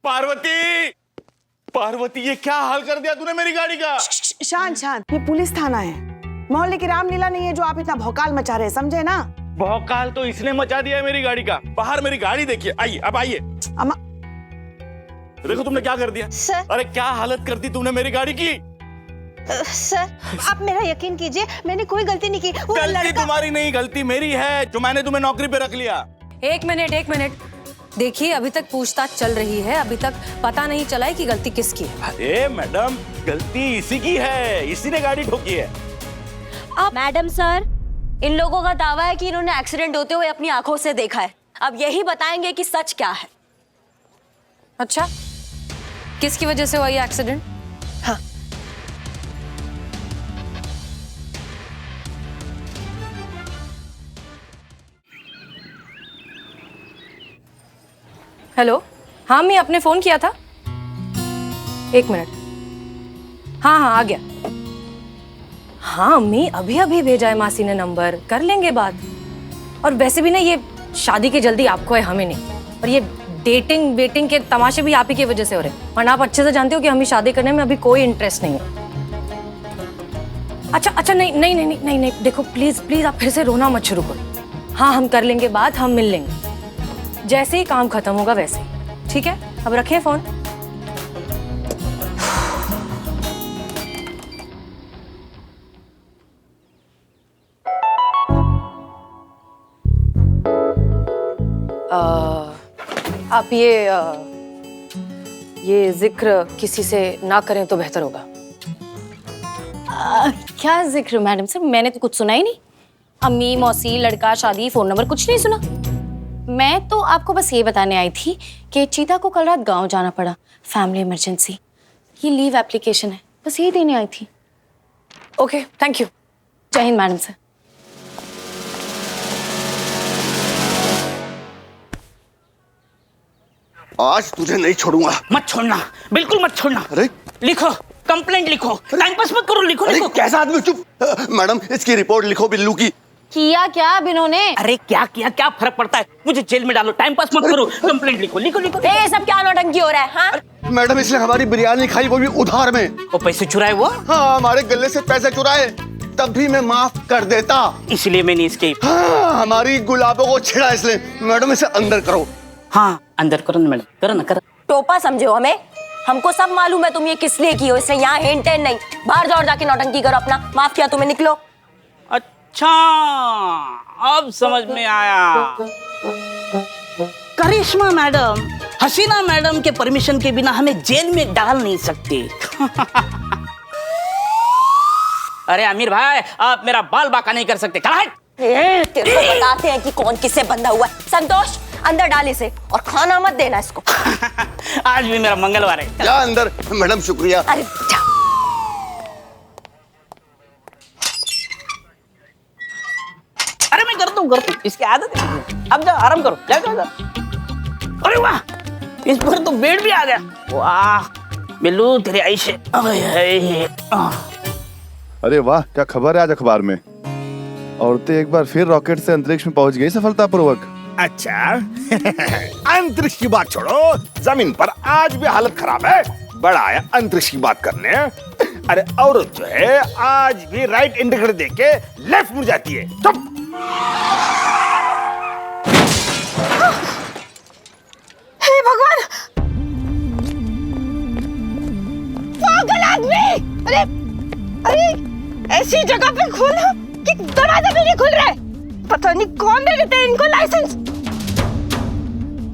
पार्वती, पार्वती ये क्या हाल कर दिया तूने मेरी गाड़ी का। शांत शांत, ये पुलिस थाना है, मोहल्ले की रामलीला नहीं है जो आप इतना भौकाल मचा रहे हैं, समझे ना? भौकाल तो इसने मचा दिया है मेरी गाड़ी का। बाहर मेरी गाड़ी देखिए, आइए अब आइए। अम्मा देखो तुमने क्या कर दिया। सर। अरे क्या हालत कर दी तुमने मेरी गाड़ी की। सर आप मेरा यकीन कीजिए, मैंने कोई गलती नहीं की। वो गलती लड़का... तुम्हारी नहीं, गलती मेरी है जो मैंने तुम्हें नौकरी पे रख लिया। एक मिनट देखिए, अभी तक पूछताछ चल रही है, अभी तक पता नहीं चला है कि गलती किसकी है। अरे मैडम, गलती इसी की है, इसी ने गाड़ी ठोकी है। आप मैडम सर, इन लोगों का दावा है कि इन्होंने एक्सीडेंट होते हुए अपनी आंखों से देखा है। अब यही बताएंगे कि सच क्या है। अच्छा, किसकी वजह से हुआ ये एक्सीडेंट? हाँ। हेलो, हाँ मैं आपने फोन किया था। एक मिनट, हाँ आ गया। हाँ अम्मी, अभी अभी भेजा है मासी ने नंबर, कर लेंगे बात। और वैसे भी ना, ये शादी की जल्दी आपको है, हमें नहीं। और ये डेटिंग वेटिंग के तमाशे भी आप ही की वजह से हो रहे हैं। और आप अच्छे से जानते हो कि हमें शादी करने में अभी कोई इंटरेस्ट नहीं है। अच्छा नहीं, देखो प्लीज आप फिर से रोना मत शुरू करो। हाँ हम कर लेंगे बात, हम मिल लेंगे जैसे ही काम खत्म होगा वैसे ही। ठीक है, अब रखें फोन। आप ये जिक्र किसी से ना करें तो बेहतर होगा। क्या जिक्र मैडम सर, मैंने तो कुछ सुना ही नहीं। अम्मी, मौसी, लड़का, शादी, फोन नंबर कुछ नहीं सुना। मैं तो आपको बस ये बताने आई थी कि चीता को कल रात गांव जाना पड़ा, फैमिली इमरजेंसी। ये लीव एप्लीकेशन है, बस यही देने आई थी। Okay, thank you. जय हिंद मैडम सर। आज तुझे नहीं छोड़ूंगा। मत छोड़ना, बिल्कुल मत छोड़ना। अरे लिखो, कंप्लेंट लिखो, टाइम पास मत करो, लिखो अरे लिखो। कैसा आदमी, चुप। मैडम इसकी रिपोर्ट लिखो बिल्लू की। किया क्या अब इन्होंने? अरे क्या किया, क्या फर्क पड़ता है, मुझे जेल में डालो, टाइम पास मत करो, कंप्लेंट लिखो लिखो लिखो। ये सब क्या नौटंकी हो रहा है? हाँ मैडम इसने हमारी बिरयानी खाई, वो भी उधार में। वो पैसे चुराए वो? हाँ हमारे गले से पैसे चुराए, तब भी मैं माफ कर देता। इसलिए मैंने इसके हाँ, हमारी गुलाबों को छेड़ा इसलिए। मैडम इसे अंदर करो। हाँ अंदर करो ना मैडम, करो ना करो। टोपा समझे हो हमें? हमको सब मालूम है तुम ये किस लिए की हो, इसलिए यहाँ हिंट है नहीं। बाहर जाओ और जाके नौटंकी करो अपना। माफ किया तुम्हें, निकलो। अच्छा अब समझ में आया। करिश्मा मैडम, हसीना मैडम के परमिशन के बिना हमें जेल में डाल नहीं सकते। अरे अमीर भाई, आप मेरा बाल बांका नहीं कर सकते। तेरे को बताते हैं कि कौन किससे बंधा हुआ है। संतोष, अंदर डाल इसे और खाना मत देना इसको। आज भी मेरा मंगलवार है। जा अंदर। मैडम शुक्रिया। अरे जा। अरे मैं करता हूँ, इसकी आदत है। अब जाओ आराम करो, जाओ। अरे वाह, इस पर तो बेड भी आ गया। वाह बिल्लू, तेरी आइश है। अरे वाह, क्या खबर है आज अखबार में? औरतें एक बार फिर रॉकेट से अंतरिक्ष में पहुंच गई सफलतापूर्वक। अच्छा अंतरिक्ष की बात छोड़ो, जमीन पर आज भी हालत खराब है। बड़ा आया अंतरिक्ष की बात करने। अरे औरत जो है आज भी राइट इंडिकेटर देके लेफ्ट मुड़ जाती है। चुप। हे भगवान, पागल आदमी! अरे ऐसी जगह पे खोला कि दरवाजा भी नहीं खुल रहा है। पता नहीं कौन दे देते हैं इनको लाइसेंस।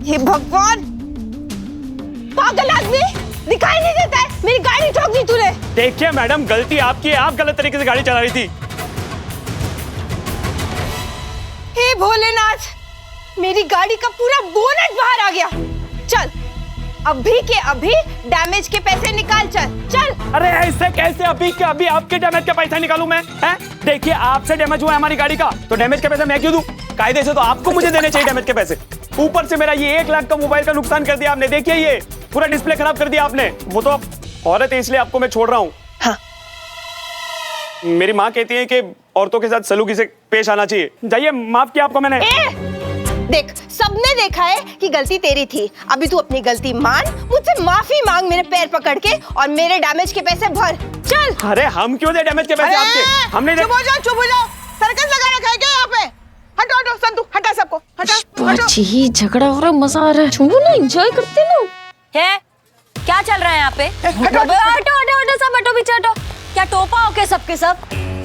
हे भगवान, पागल आदमी, दिखाई नहीं देता है। मेरी गाड़ी ठोक दी तूने। देखिए मैडम, गलती आपकी है, आप गलत तरीके से गाड़ी चला रही थी। हे भोलेनाथ, मेरी गाड़ी का पूरा बोनट बाहर आ गया। चल अभी के अभी डैमेज के पैसे निकाल। चल। अरे ऐसे कैसे अभी के अभी आपके डैमेज का पैसा निकालूं मैं? हैं? देखिए आपसे डैमेज हुआ है हमारी गाड़ी का, तो डैमेज के पैसे मैं क्यों दूं? कायदे से तो आपको मुझे देने चाहिए डैमेज के पैसे। ऊपर से मेरा ये 1 लाख का मोबाइल का नुकसान कर दिया आपने। देखिए ये पूरा डिस्प्ले खराब कर दिया आपने। वो तो औरत है इसलिए आपको मैं छोड़ रहा हूँ। हाँ। मेरी माँ कहती है कि औरतों के साथ सलूकी से पेश आना चाहिए। जाइए, माफ किया आपको मैंने। देख, सबने देखा है कि गलती तेरी थी। अभी तू अपनी गलती मान, मुझसे माफी मांग मेरे पैर पकड़ के और मेरे डैमेज के पैसे भर। चल। अरे हम क्यों दे डैमेज के पैसे आपके? हमने चुप हो जाओ। सर्कस लगा रखा है क्या यहाँ पे? हटो हटो संतू, हटा सबको, हटा। जी झगड़ा हो रहा है, मजा आ रहा है। छोड़ो ना, एंजॉय करते ना। है क्या चल रहा है यहाँ पे? हटो सब, हटो पीछे हटो। क्या टोपा हो के सबके सब?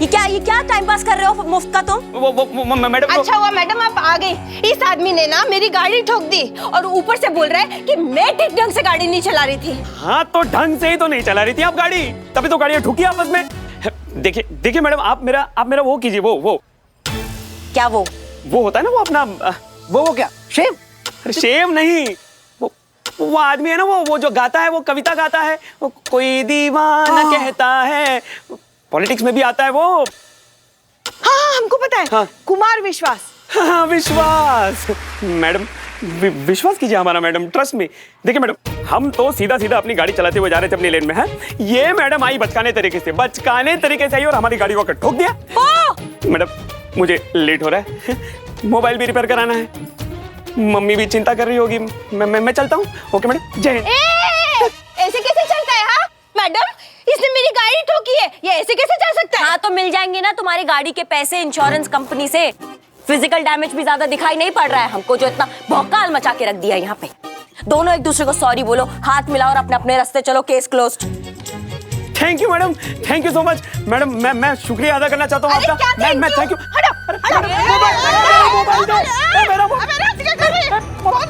ये क्या टाइम पास कर रहे हो मुफ्त का तुम? वो मैडम। अच्छा हुआ मैडम आप आ गई। इस आदमी ने ना मेरी गाड़ी ठोक दी और ऊपर से बोल रहा है कि मैं ठीक ढंग से गाड़ी नहीं चला रही थी। हाँ तो ढंग से ही तो नहीं चला रही थी आप गाड़ी, तभी तो गाड़ियाँ ठुकी आपस में। देखिए मैडम, आप मेरा वो कीजिए, वो क्या वो होता है ना, वो अपना वो क्या शेम? शेम नहीं, वो आदमी है ना, वो जो गाता है, वो कविता गाता है, वो कोई दीवाना कहता है, पॉलिटिक्स में भी आता है वो। हाँ हमको पता है। हाँ। कुमार विश्वास। हाँ विश्वास। मैडम विश्वास कीजिए हमारा, मैडम ट्रस्ट में। देखिए मैडम, हम तो सीधा अपनी गाड़ी चलाते हुए जा रहे थे अपनी लेन में, है ये मैडम आई बचकाने तरीके से आई और हमारी गाड़ी को ठोक दिया। मैडम मुझे लेट हो रहा है, मोबाइल भी रिपेयर कराना है, मम्मी भी चिंता कर रही होगी, मैं चलता हूँ। ओके मैडम, जय हिंद। ऐसे कैसे चलता है? हाँ मैडम, इसने मेरी गाड़ी ठोकी है, ये ऐसे कैसे चल सकता है? हाँ तो मिल जाएंगे ना तुम्हारी गाड़ी के पैसे इंश्योरेंस कंपनी से। फिजिकल डैमेज भी ज्यादा दिखाई नहीं पड़ रहा है हमको, जो इतना भौकाल मचा के रख दिया यहाँ पे। दोनों एक दूसरे को सॉरी बोलो, हाथ मिलाओ और अपने अपने रास्ते चलो, case closed. Thank you madam, thank you so much madam. मैं शुक्रिया अदा करना चाहता हूँ आपका। मैं थैंक यू।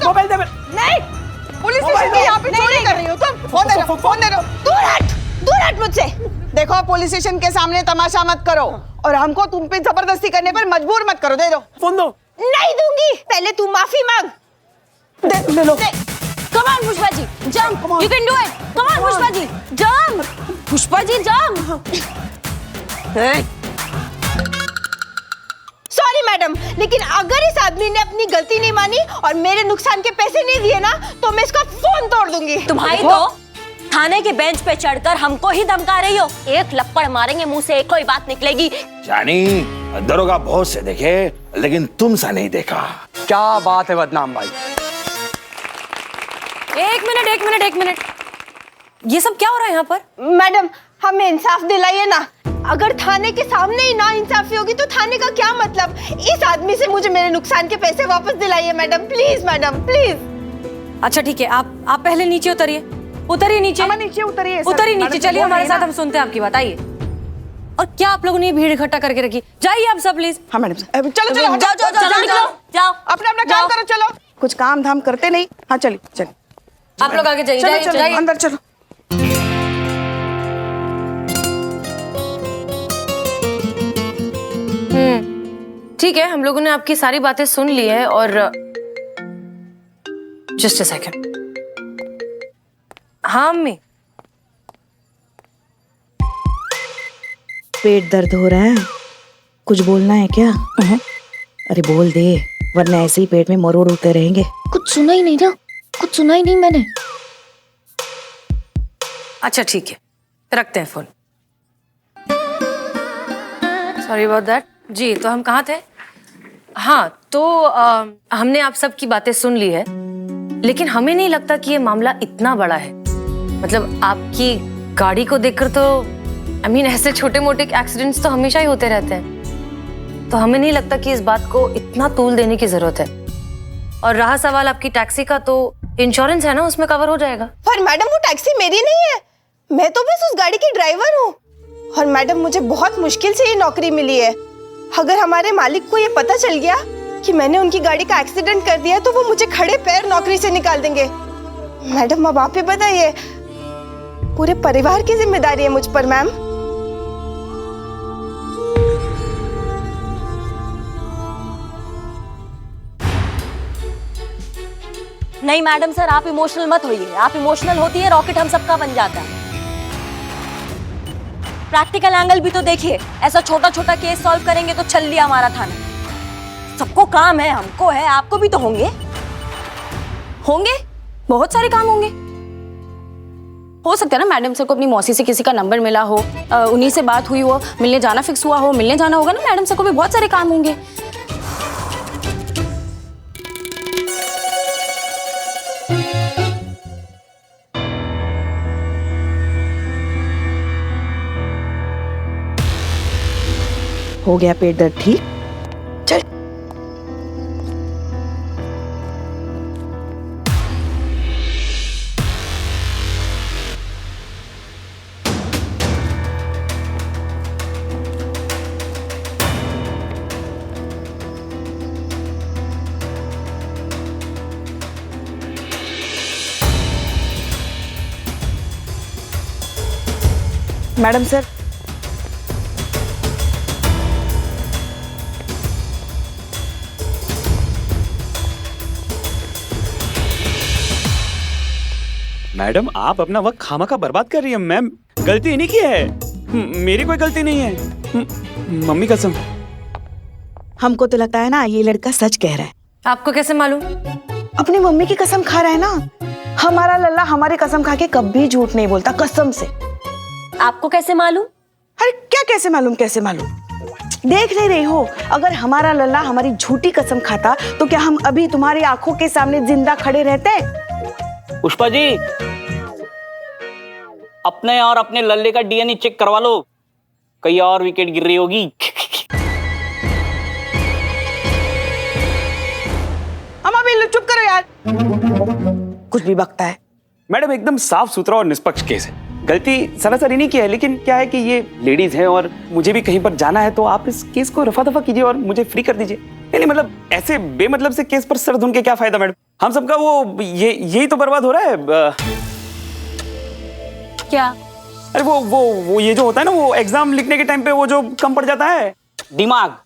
मोबाइल दे। नहीं, पुलिस स्टेशन की यहाँ पे चोरी कर रही हो तुम। फोन दे दो। दूर हट मुझसे। देखो, पुलिस स्टेशन के सामने तमाशा मत करो और हमको तुम पे जबरदस्ती करने पर मजबूर मत करो। दे दो फोन दो। नहीं दूंगी, पहले तू माफी मांग। ले लो। Come on Pushpa ji, jump, you can do it. Come on Pushpa ji, jump. Pushpa ji jump. Sorry madam, लेकिन अगर इस आदमी ने अपनी गलती नहीं मानी और मेरे नुकसान के पैसे नहीं दिए ना, तो मैं इसका फोन तोड़ दूंगी। तुम्हारी तो थाने के बेंच पे चढ़कर हमको ही धमका रही हो। एक लपड़ मारेंगे, मुंह से एक कोई बात निकलेगी। जानी, दरोगा बहुत से देखे लेकिन तुमसा नहीं देखा। क्या बात है बदनाम भाई। एक मिनट, ये सब क्या हो रहा है यहाँ पर? मैडम हमें इंसाफ दिलाइए ना। अगर थाने के सामने ही ना इंसाफी होगी तो थाने का क्या मतलब? इस आदमी से मुझे मेरे नुकसान के पैसे वापस दिलाइए मैडम, प्लीज मैडम प्लीज। अच्छा ठीक है, आप पहले नीचे उतरिए नीचे। नीचे उतरिए। उतरिए नीचे, चलिए हमारे साथ, हम सुनते हैं आपकी बात। आइए। और क्या आप लोगों ने भीड़ इकट्ठा करके रखी? जाइए आप सब प्लीज। हाँ मैडम, चलो चलो जाओ अपना काम करो। चलो, कुछ काम धाम करते नहीं। हाँ चलिए आप लोग आगे जाइए, चलो अंदर चलो। ठीक है, हम लोगों ने आपकी सारी बातें सुन ली है और जस्ट अ सेकंड। हाँ अम्मी, पेट दर्द हो रहा है, कुछ बोलना है क्या? अरे बोल दे, वरना ऐसे ही पेट में मरोड़ उठते रहेंगे। कुछ सुना ही नहीं ना, कुछ सुना ही नहीं मैंने। अच्छा ठीक है, रखते हैं फोन। Sorry about that. जी तो हम कहाँ थे? हाँ तो हमने आप सब की बातें सुन ली है, लेकिन हमें नहीं लगता कि ये मामला इतना बड़ा है। मतलब आपकी गाड़ी को देखकर तो ऐसे छोटे मोटे एक्सीडेंट्स तो हमेशा ही होते रहते हैं, तो हमें नहीं लगता कि इस बात को इतना तूल देने की जरूरत है। और रहा सवाल आपकी टैक्सी का, तो इंश्योरेंस है ना, उसमें कवर हो जाएगा। पर मैडम वो टैक्सी मेरी नहीं है, मैं तो बस उस गाड़ी की ड्राइवर हूँ। और मैडम मुझे बहुत मुश्किल से ये नौकरी मिली है। अगर हमारे मालिक को ये पता चल गया कि मैंने उनकी गाड़ी का एक्सीडेंट कर दिया तो वो मुझे खड़े पैर नौकरी से निकाल देंगे। मैडम अब आप ही बताइए, पूरे परिवार की जिम्मेदारी है मुझ पर मैम। नहीं मैडम सर, आप इमोशनल मत होइए। आप इमोशनल होती है, रॉकेट हम सबका बन जाता है। प्रैक्टिकल एंगल भी तो देखिए, ऐसा छोटा छोटा केस सॉल्व करेंगे तो चल लिया हमारा थाना। सबको काम है, हमको है, आपको भी तो होंगे बहुत सारे काम होंगे। हो सकता है ना मैडम सर को अपनी मौसी से किसी का नंबर मिला हो, उन्हीं से बात हुई हो, मिलने जाना फिक्स हुआ हो, मिलने जाना होगा ना। मैडम सर को भी बहुत सारे काम होंगे। हो गया पेट दर्द ठीक? चल। मैडम सर, मैडम आप अपना वक्त खामखा बर्बाद कर रही है। मैम गलती इन्हीं की है, मेरी कोई गलती नहीं है। मम्मी कसम। हमको तो लगता है ना ये लड़का सच कह रहा है। आपको कैसे मालूम? अपनी मम्मी की कसम खा रहा है ना। हमारा लल्ला हमारी कसम खा के कभी झूठ नहीं बोलता, कसम से। आपको कैसे मालूम? अरे क्या कैसे मालूम, कैसे मालूम? देख नहीं रही हो, अगर हमारा लल्ला हमारी झूठी कसम खाता तो क्या हम अभी तुम्हारी आंखों के सामने जिंदा खड़े रहते? पुष्पा जी, अपने और अपने लल्ले का डीएनए चेक करवा लो, कहीं और विकेट गिर रही होगी। अम्मा बिल्लू चुप करो यार, कुछ भी बकता है। मैडम एकदम साफ सुथरा और निष्पक्ष केस है। गलती सरासर इन्हीं की है, लेकिन क्या है कि ये लेडीज हैं और मुझे भी कहीं पर जाना है, तो आप इस केस को रफा दफा कीजिए और मुझे फ्री कर दीजिए। नहीं मतलब ऐसे बेमतलब से केस पर सर धुन के क्या फायदा मैडम? हम सबका वो यही तो बर्बाद हो रहा है। क्या? अरे वो ये जो होता है ना, वो एग्जाम लिखने के टाइम पे वो जो कम पड़ जाता है, दिमाग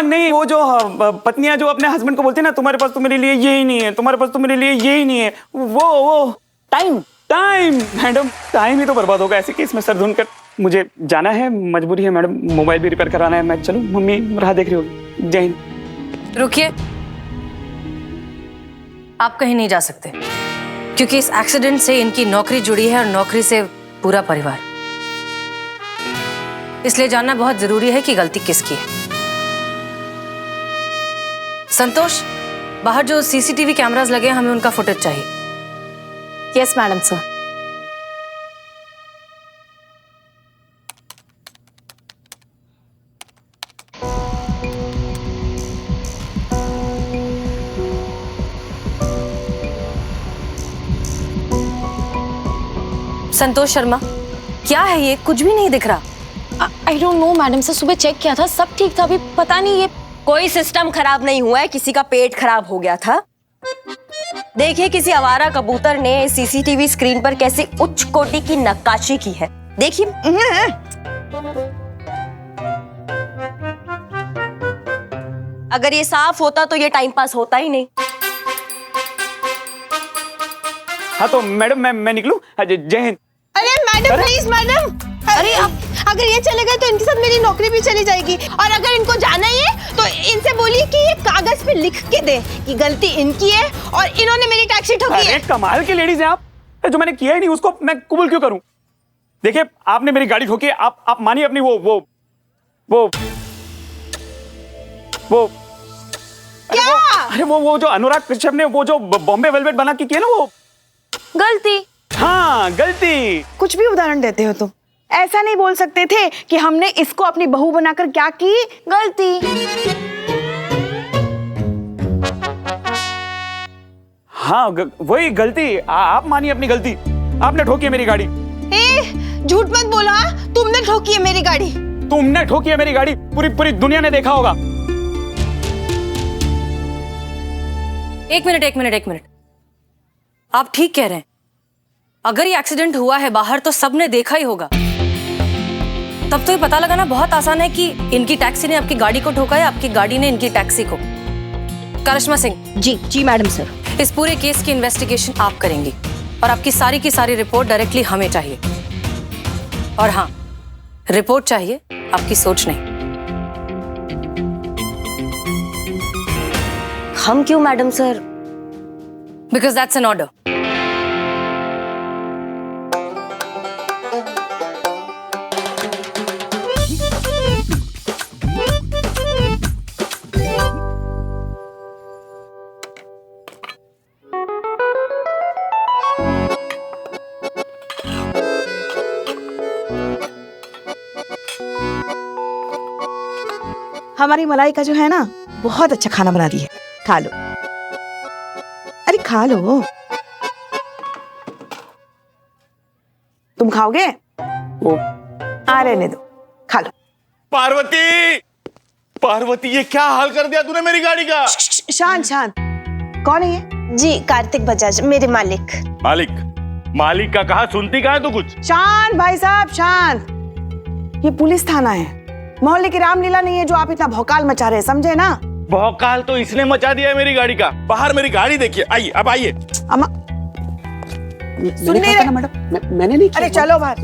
नहीं, वो जो पत्नियां जो अपने हस्बैंड को बोलती है ना, तुम्हारे पास तो मेरे लिए ये ही नहीं है, तुम्हारे पास तो मेरे लिए ये ही नहीं है, वो टाइम मैडम, टाइम ही तो बर्बाद होगा ऐसे केस में सर धुन कर। मुझे जाना है, मजबूरी है मैडम, मोबाइल भी रिपेयर कराना है। मैं चलूं? मम्मी राह देख रही होगी। जय हिंद। रुकिए, आप कहीं नहीं जा सकते, क्योंकि इस एक्सीडेंट से इनकी नौकरी जुड़ी है और नौकरी से पूरा परिवार। इसलिए जानना बहुत जरूरी है कि गलती किसकी है। संतोष, बाहर जो सीसीटीवी कैमरास लगे हैं, हमें उनका फुटेज चाहिए। Yes madam sir. Santosh Sharma, क्या है ये? कुछ भी नहीं दिख रहा। I don't know madam sir, सुबह चेक किया था, सब ठीक था। अभी पता नहीं, ये कोई सिस्टम खराब नहीं हुआ है, किसी का पेट खराब हो गया था। देखिए, किसी आवारा कबूतर ने सीसीटीवी स्क्रीन पर कैसी उच्च कोटि की नक्काशी की है, देखिए। अगर ये साफ होता तो ये टाइम पास होता ही नहीं। हाँ तो मैडम मैं निकलूं? जय हिंद। अरे मैडम प्लीज मैडम, अरे अगर ये चले गए तो इनके साथ मेरी नौकरी भी चली जाएगी। और अगर इनको जाना ही है तो इनसे बोलिए कि ये कागज पे लिख के दे कि गलती इनकी है और इन्होंने मेरी टैक्सी ठोकी है। कमाल की लेडीज हैं आप। जो मैंने किया ही नहीं उसको मैं कबूल क्यों करूं? देखिए, आपने मेरी गाड़ी ठोकी, आप मानिए अपनी वो क्या? अरे वो जो अनुराग कश्यप ने वो जो बॉम्बे वेलवेट बना के किया ना, वो गलती। हाँ गलती। कुछ भी उदाहरण देते हो तुम। ऐसा नहीं बोल सकते थे कि हमने इसको अपनी बहू बनाकर क्या की? गलती। हाँ वही गलती। आप मानिए अपनी गलती। आपने ठोकी है मेरी गाड़ी। झूठ मत बोलो, तुमने ठोकी है मेरी गाड़ी। तुमने ठोकी है मेरी गाड़ी, पूरी दुनिया ने देखा होगा। एक मिनट, आप ठीक कह रहे हैं। अगर ये एक्सीडेंट हुआ है बाहर तो सबने देखा ही होगा। तब तो ये पता लगाना बहुत आसान है कि इनकी टैक्सी ने आपकी गाड़ी को ठोका है, आपकी गाड़ी ने इनकी टैक्सी को। करिश्मा सिंह। जी मैडम सर। इस पूरे केस की इन्वेस्टिगेशन आप करेंगी और आपकी सारी की सारी रिपोर्ट डायरेक्टली हमें चाहिए। और हाँ, रिपोर्ट चाहिए, आपकी सोच नहीं। हम क्यों madam sir? Because that's an order. हमारी मलाइका जो है ना बहुत अच्छा खाना बना रही है, खा लो। अरे खा लो। तुम खाओगे? आ रहने दो, खा लो। पार्वती, पार्वती ये क्या हाल कर दिया तूने मेरी गाड़ी का? शांत शांत। कौन है ये? जी कार्तिक बजाज, मेरे मालिक। मालिक, मालिक का कहा, सुनती कहा है तू कुछ? शांत भाई साहब, शांत। ये पुलिस थाना है, मोहल्ले की रामलीला नहीं है जो आप इतना भौकाल मचा रहे हैं, समझे ना? भौकाल तो इसने मचा दिया है मेरी गाड़ी का। बाहर मेरी गाड़ी देखिए, आइए अब आइए। अम्मा सुन नहीं रहे? मैडम मैंने नहीं अरे चलो बाहर।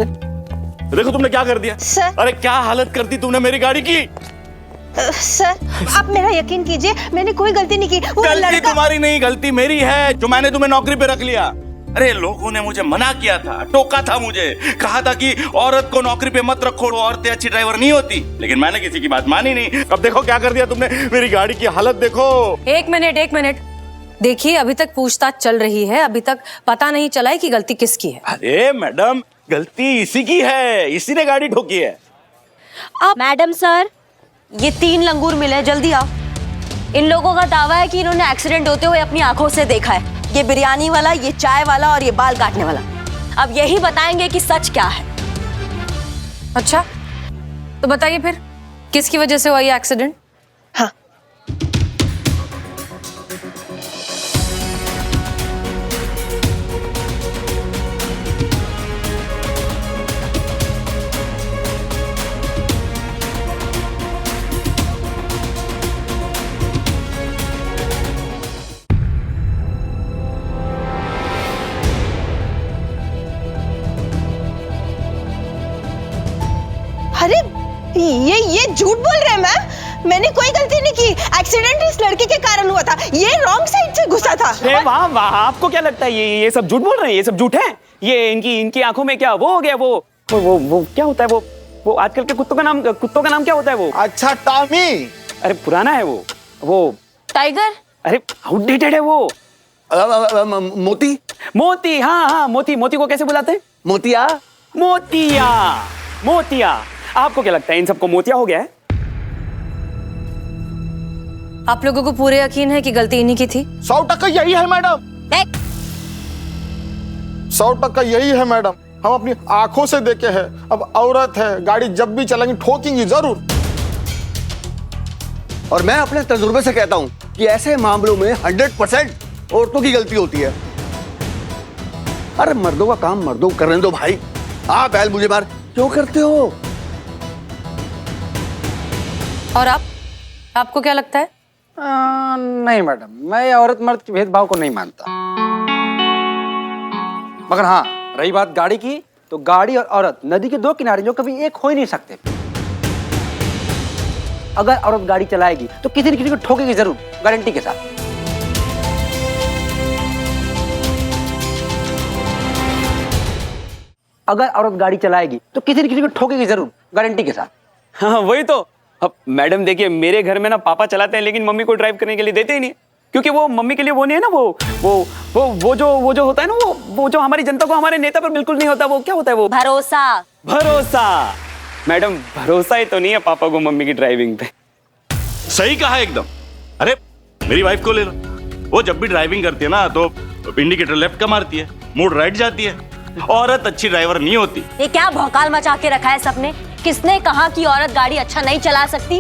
देखो तुमने क्या कर दिया। सर। अरे क्या हालत कर दी तुमने मेरी गाड़ी की। सर आप मेरा यकीन कीजिए, मैंने कोई गलती नहीं की। वो गलती लड़का तुम्हारी नहीं, गलती मेरी है जो मैंने तुम्हें नौकरी पे रख लिया। अरे लोगों ने मुझे मना किया था, टोका था मुझे, कहा था कि औरत को नौकरी पे मत रखो, औरतें अच्छी ड्राइवर नहीं होती, लेकिन मैंने किसी की बात मानी नहीं। अब देखो क्या कर दिया तुमने, मेरी गाड़ी की हालत देखो। एक मिनट देखिए, अभी तक पूछताछ चल रही है, अभी तक पता नहीं चला है कि गलती किसकी है। अरे मैडम, गलती इसी की है, इसी ने गाड़ी ठोकी है। मैडम सर, ये 3 लंगूर मिले, जल्दी आओ। इन लोगों का दावा है कि इन्होंने एक्सीडेंट होते हुए अपनी आंखों से देखा है। ये बिरयानी वाला, ये चाय वाला और ये बाल काटने वाला। अब यही बताएंगे कि सच क्या है। अच्छा, तो बताइए फिर किसकी वजह से हुआ ये एक्सीडेंट? हाँ। अरे ये झूठ बोल रहे हैं मैम, मैंने कोई गलती नहीं की। एक्सीडेंट इस लड़के के कारण हुआ था, ये रॉन्ग साइड से घुसा था। अरे वाह वाह, आपको क्या लगता है ये सब झूठ बोल रहे हैं? ये सब झूठ है। ये इनकी आंखों में क्या वो हो गया, वो क्या होता है, वो आजकल के कुत्तों का नाम क्या होता है वो? अच्छा टॉमी। अरे पुराना है वो टाइगर। अरे आउटडेटेड है वो। मोती। मोती, हाँ मोती को कैसे बुलाते हैं? मोतिया। मोतिया। आपको क्या लगता है इन सबको मोतिया हो गया है? आप लोगों को पूरे यकीन है कि गलती इन्हीं की थी? 100% यही है मैडम, 100% यही है मैडम। हम अपनी आंखों से देखे हैं। अब औरत है, गाड़ी जब भी चलेंगी ठोकेंगी जरूर। और मैं अपने तजुर्बे से कहता हूं कि ऐसे मामलों में 100% औरतों की गलती होती है। अरे मर्दों का काम मर्दों को करने दो भाई। आप बैल मुझे मार क्यों करते हो? और आपको क्या लगता है? नहीं मैडम, मैं औरत मर्द के भेदभाव को नहीं मानता। मगर हाँ, रही बात गाड़ी की, तो गाड़ी और औरत नदी के 2 किनारे जो कभी एक हो ही नहीं सकते। अगर औरत गाड़ी चलाएगी तो किसी न किसी को ठोकेगी जरूर, गारंटी के साथ। अगर औरत गाड़ी चलाएगी तो किसी न किसी को ठोकेगी जरूर, गारंटी के साथ। हाँ वही तो। अब मैडम देखिए, मेरे घर में ना पापा चलाते हैं, लेकिन मम्मी को ड्राइव करने के लिए देते ही नहीं, क्योंकि वो मम्मी के लिए वो नहीं है ना, वो जो होता है ना, वो जो हमारी जनता को हमारे नेता पर बिल्कुल नहीं होता। वो क्या होता है वो? भरोसा। मैडम भरोसा ही तो नहीं है पापा को मम्मी की ड्राइविंग पे। सही कहा एकदम। अरे मेरी वाइफ को ले लो, वो जब भी ड्राइविंग करती है ना तो इंडिकेटर लेफ्ट का मारती है, मूड राइट जाती है। औरत अच्छी ड्राइवर नहीं होती। ये क्या भौकाल मचा के रखा है सबने? किसने कहा कि औरत गाड़ी अच्छा नहीं चला सकती?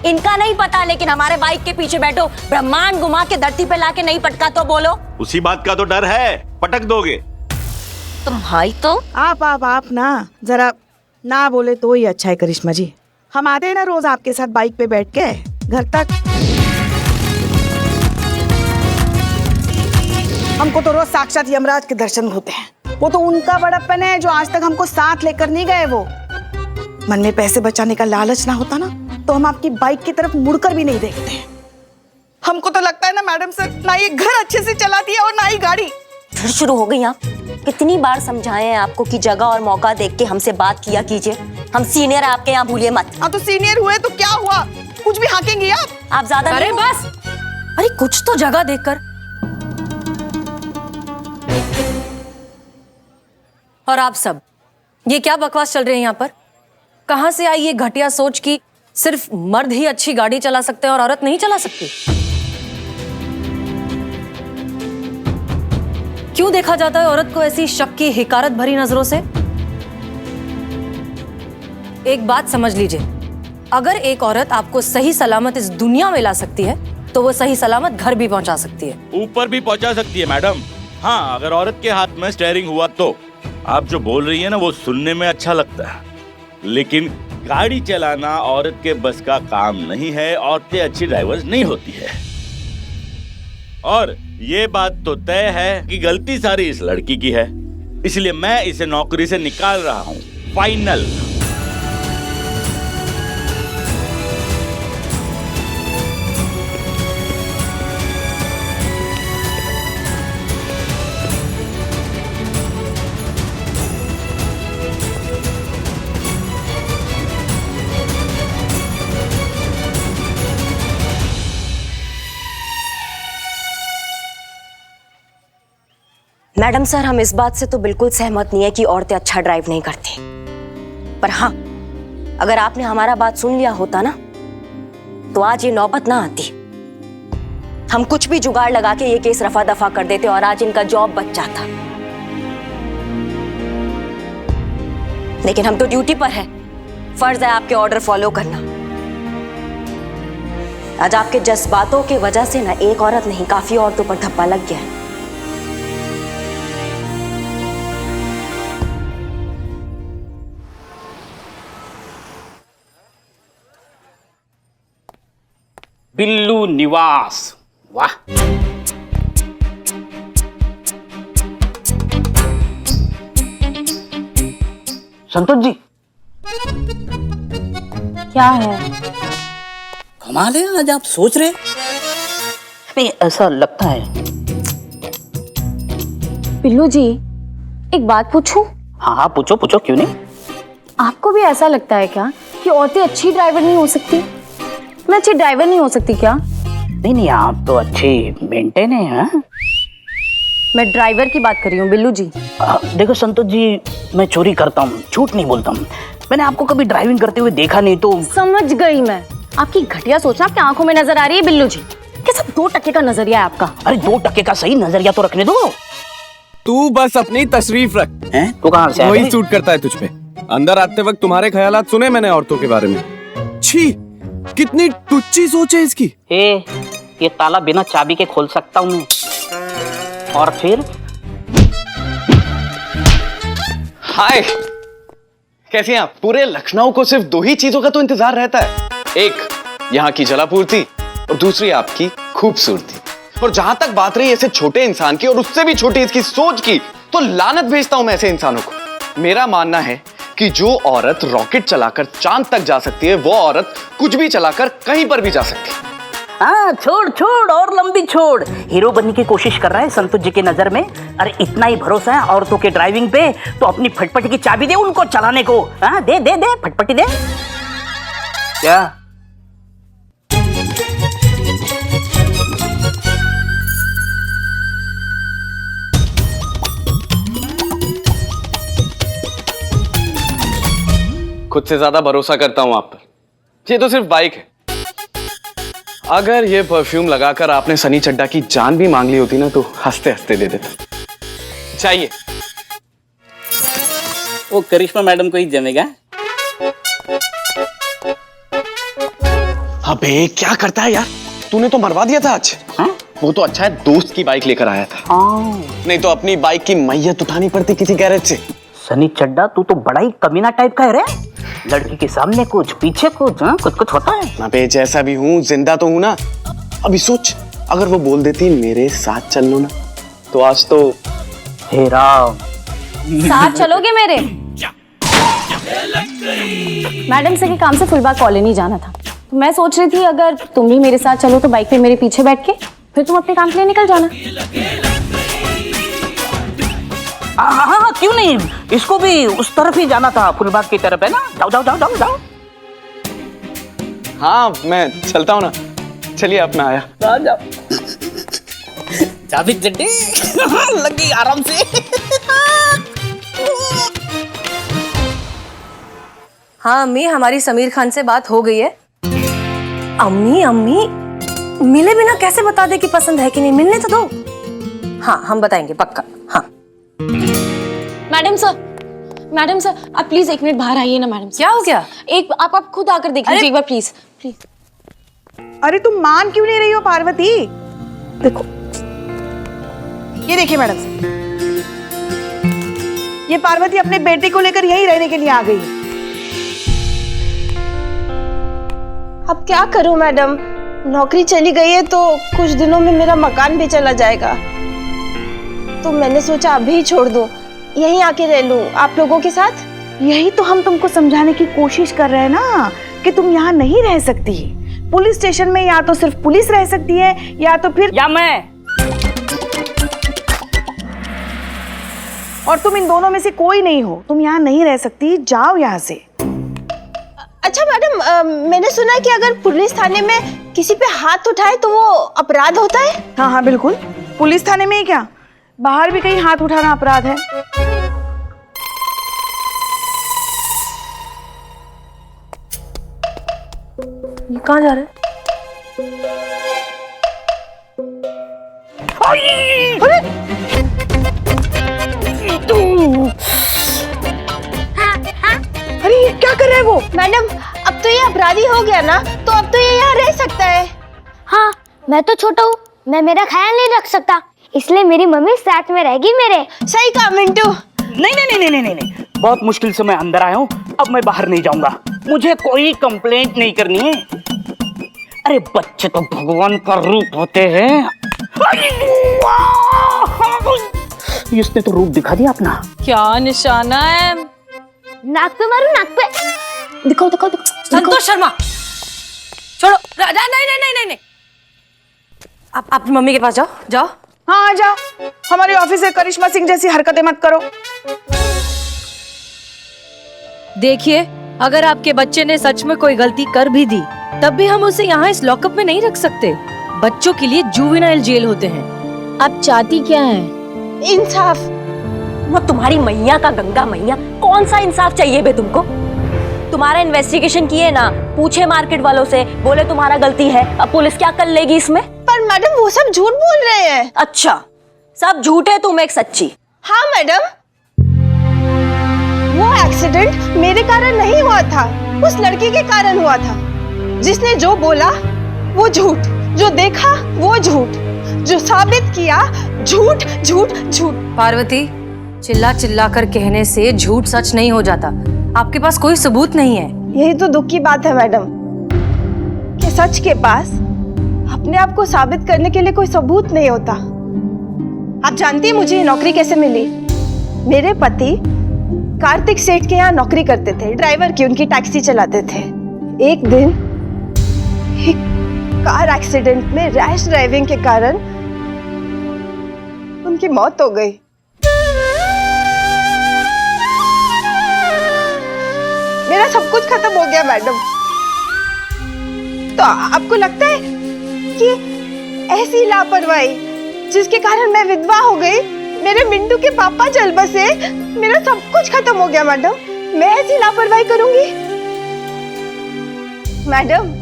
इनका नहीं पता, लेकिन हमारे बाइक के पीछे बैठो, ब्रह्मांड घुमा के धरती पे लाके नहीं पटका तो बोलो। उसी बात का तो डर है, पटक दोगे। तुम्हारी तो आप ना जरा ना बोले तो ही अच्छा है करिश्मा जी। हम आते हैं ना रोज आपके साथ बाइक पे बैठ के घर तक। हमको तो रोज साक्षात यमराज के दर्शन होते हैं। वो तो उनका बड़प्पन है जो आज तक हमको साथ लेकर नहीं गए। वो मन में पैसे बचाने का लालच ना होता ना तो हम आपकी बाइक की तरफ मुड़कर भी नहीं देखते। हमको तो लगता है ना मैडम सर, ना ये घर अच्छे से चलाती है और ना ही गाड़ी। फिर शुरू हो गई आप। कितनी बार समझाए हैं आपको कि जगह और मौका देख के हमसे बात किया कीजिए। हम सीनियर है आपके यहाँ, भूलिए मत। हाँ तो सीनियर हुए तो क्या हुआ, कुछ भी हाकेंगी आप ज्यादा। अरे बस, अरे कुछ तो जगह देखकर। और आप सब ये क्या बकवास चल रहे हैं यहाँ पर? कहाँ से आई ये घटिया सोच की सिर्फ मर्द ही अच्छी गाड़ी चला सकते हैं और औरत नहीं चला सकती? क्यों देखा जाता है औरत को ऐसी शक की हिकारत भरी नजरों से? एक बात समझ लीजिए, अगर एक औरत आपको सही सलामत इस दुनिया में ला सकती है तो वो सही सलामत घर भी पहुंचा सकती है। ऊपर भी पहुंचा सकती है मैडम। हाँ, अगर औरत के हाथ में स्टीयरिंग हुआ तो। आप जो बोल रही है ना वो सुनने में अच्छा लगता है, लेकिन गाड़ी चलाना औरत के बस का काम नहीं है। औरतें अच्छी ड्राइवर्स नहीं होती है। और ये बात तो तय है कि गलती सारी इस लड़की की है, इसलिए मैं इसे नौकरी से निकाल रहा हूँ। फाइनल। मैडम सर, हम इस बात से तो बिल्कुल सहमत नहीं है कि औरतें अच्छा ड्राइव नहीं करती। पर हाँ, अगर आपने हमारा बात सुन लिया होता ना तो आज ये नौबत ना आती। हम कुछ भी जुगाड़ लगा के ये केस रफा दफा कर देते और आज इनका जॉब बच जाता। लेकिन हम तो ड्यूटी पर है, फर्ज है आपके ऑर्डर फॉलो करना। आज आपके जज्बातों की वजह से ना एक औरत नहीं, काफी औरतों पर धब्बा लग गया है। बिल्लू निवास, वाह। संतोष जी, क्या है? कमाल है, आज आप सोच रहे। नहीं, ऐसा लगता है। बिल्लू जी, एक बात पूछूं? हाँ हाँ, पूछो पूछो, क्यों नहीं। आपको भी ऐसा लगता है क्या कि औरतें अच्छी ड्राइवर नहीं हो सकती? मैं अच्छी ड्राइवर नहीं हो सकती क्या? नहीं नहीं, आप तो अच्छे मेंटेन है। हाँ? मैं ड्राइवर की बात कर रही हूँ बिल्लू जी। देखो संतोष जी, मैं चोरी करता हूँ, झूठ नहीं बोलता हूँ। मैंने आपको कभी ड्राइविंग करते हुए देखा नहीं तो। समझ गई मैं, आपकी घटिया सोच आपकी आंखों में नजर आ रही है बिल्लू जी। कैसा 2% का नजरिया है आपका? अरे 2% का सही नजरिया तो रखने दो। तू बस अपनी तशरीफ रख। हैं? तो कहाँ से वही सूट करता है तुझ पे। अंदर आते वक्त तुम्हारे ख्यालात सुने मैंने औरतों के बारे में। छी, कितनी टुच्ची सोच है इसकी। ये ताला बिना चाबी के खोल सकता हूँ मैं। और फिर हाय, कैसे हैं आप? पूरे लखनऊ को सिर्फ 2 ही चीजों का तो इंतजार रहता है, एक यहाँ की जलापूर्ति और दूसरी आपकी खूबसूरती। और जहां तक बात रही ऐसे छोटे इंसान की और उससे भी छोटी इसकी सोच की, तो लानत भेजता हूं मैं ऐसे इंसानों को। मेरा मानना है कि जो औरत रॉकेट चलाकर चांद तक जा सकती है, वो औरत कुछ भी चलाकर कहीं पर भी जा सकती है। हाँ, छोड़ छोड़ और लंबी छोड़। हीरो बनने की कोशिश कर रहा है संतोष जी के नजर में। अरे इतना ही भरोसा है औरतों के ड्राइविंग पे तो अपनी फटफटी की चाबी दे उनको चलाने को। हाँ, दे दे दे, फटफटी दे। क्या? खुद से ज्यादा भरोसा करता हूं आप पर। ये तो सिर्फ बाइक है। अगर ये परफ्यूम लगाकर आपने सनी चड्डा की जान भी मांग ली होती ना, तो हंसते हंसते दे देता। चाहिए। वो करिश्मा मैडम को ही जमेगा। अबे क्या करता है यार, तूने तो मरवा दिया था आज। हाँ? वो तो अच्छा है दोस्त की बाइक लेकर आया था। नहीं तो अपनी बाइक की मैयत उठानी पड़ती किसी गैरेज से। सनी चड्डा, तू तो बड़ा ही कमीना टाइप का है रे। लड़की के सामने कुछ, पीछे कुछ, हाँ? कुछ कुछ होता है। अबे जैसा भी हूँ, जिंदा तो हूँ ना। अभी सोच, अगर वो बोल देती मेरे साथ चल लो ना, तो आज तो हे राम। साथ चलोगे मेरे? मैडम से के काम से फुलबाग कॉलोनी जाना था, तो मैं सोच रही थी अगर तुम भी मेरे साथ चलो तो बाइक पे मेरे पीछे बैठ के फिर तुम अपने काम के लिए निकल जाना। हाँ हाँ हाँ, क्यों नहीं, इसको भी उस तरफ ही जाना था, फुलबाग की तरफ है ना। जाओ जाओ जाओ जाओ जाओ। हाँ, मैं चलता हूँ ना। चलिए, अपना आया। जाओ जाओ। चाबी चड्डी लगी आराम से। हाँ अम्मी, हमारी समीर खान से बात हो गई है। अम्मी अम्मी मिले बिना कैसे बता दे कि पसंद है कि नहीं? मिलने तो दो। हाँ हम बताएंगे पक्का। हाँ मैडम सर आप प्लीज 1 मिनट बाहर आइए ना मैडम। क्या हो गया? एक आप खुद आकर देख लीजिए एक बार प्लीज प्लीज। अरे तुम मान क्यों नहीं रही हो पार्वती? देखो ये देखिए मैडम, ये पार्वती अपने बेटे को लेकर यहीं रहने के लिए आ गई है। अब क्या करूं मैडम, नौकरी चली गई है तो कुछ दिनों में मेरा मकान भी चला जाएगा, तो मैंने सोचा अभी ही छोड़ दूं, यहीं आके रह लूं आप लोगों के साथ। यही तो हम तुमको समझाने की कोशिश कर रहे हैं ना कि तुम यहाँ नहीं रह सकती। पुलिस स्टेशन में या तो सिर्फ पुलिस रह सकती है या तो फिर या मैं। और तुम इन दोनों में से कोई नहीं हो। तुम यहाँ नहीं रह सकती, जाओ यहाँ से। अच्छा मैडम, मैंने सुना है कि अगर पुलिस थाने में किसी पे हाथ उठाए तो वो अपराध होता है। हाँ हाँ बिल्कुल, पुलिस थाने में ही क्या, बाहर भी कहीं हाथ उठाना अपराध है। ये कहाँ जा रहे हैं? अरे ये क्या कर रहे हैं वो? मैडम अब तो ये अपराधी हो गया ना, तो अब तो ये यहाँ रह सकता है। हाँ मैं तो छोटा हूँ, मैं मेरा ख्याल नहीं रख सकता, इसलिए मेरी मम्मी साथ में रहेगी मेरे। सही कहा मिंटू। नहीं नहीं नहीं नहीं नहीं नहीं, बहुत मुश्किल से मैं अंदर आया हूँ, अब मैं बाहर नहीं जाऊंगा। मुझे कोई कंप्लेंट नहीं करनी है। अरे बच्चे तो भगवान का रूप होते हैं। इसने तो रूप दिखा दिया अपना। क्या निशाना है? नाक पे मारू, नाक पे। दिखाओ दिखाओ दिखाओ। संतोष शर्मा छोड़ो। नहीं नहीं नहीं नहीं नहीं, आप अपनी मम्मी के पास जाओ जाओ। हाँ आ जाओ, हमारे ऑफिस से करिश्मा सिंह जैसी हरकतें मत करो। देखिए अगर आपके बच्चे ने सच में कोई गलती कर भी दी तब भी हम उसे यहाँ इस लॉकअप में नहीं रख सकते। बच्चों के लिए जुवेनाइल जेल होते हैं। आप चाहती क्या है? इंसाफ। वो तुम्हारी मैया का गंगा मैया, कौन सा इंसाफ चाहिए बे तुमको? तुम्हारा इन्वेस्टिगेशन किए ना, पूछे मार्केट वालों से, बोले तुम्हारा गलती है, अब पुलिस क्या कर लेगी इसमें? पर मैडम वो सब झूठ बोल रहे हैं। अच्छा सब झूठ है, तुम एक सच्ची। हाँ मैडम, वो एक्सीडेंट मेरे कारण नहीं हुआ था, उस लड़की के कारण हुआ था। जिसने जो बोला वो झूठ, जो देखा वो झूठ, जो साबित किया झूठ झूठ झूठ। पार्वती चिल्ला चिल्ला कर कहने से झूठ सच नहीं हो जाता। आपके पास कोई सबूत नहीं है। यही तो दुख की बात है मैडम, कि सच के पास अपने आप को साबित करने के लिए कोई सबूत नहीं होता। आप जानती हैं मुझे ये नौकरी कैसे मिली? मेरे पति कार्तिक सेठ के यहाँ नौकरी करते थे, ड्राइवर की, उनकी टैक्सी चलाते थे। एक दिन एक कार एक्सीडेंट में रैश ड्राइविंग के कारण उनकी मौत हो गई। मेरा सब कुछ खत्म हो गया मैडम। तो आपको लगता है कि ऐसी लापरवाही जिसके कारण मैं विधवा हो गई, मेरे मिंटू के पापा चल बसे, मेरा सब कुछ खत्म हो गया मैडम, मैं ऐसी लापरवाही करूंगी? मैडम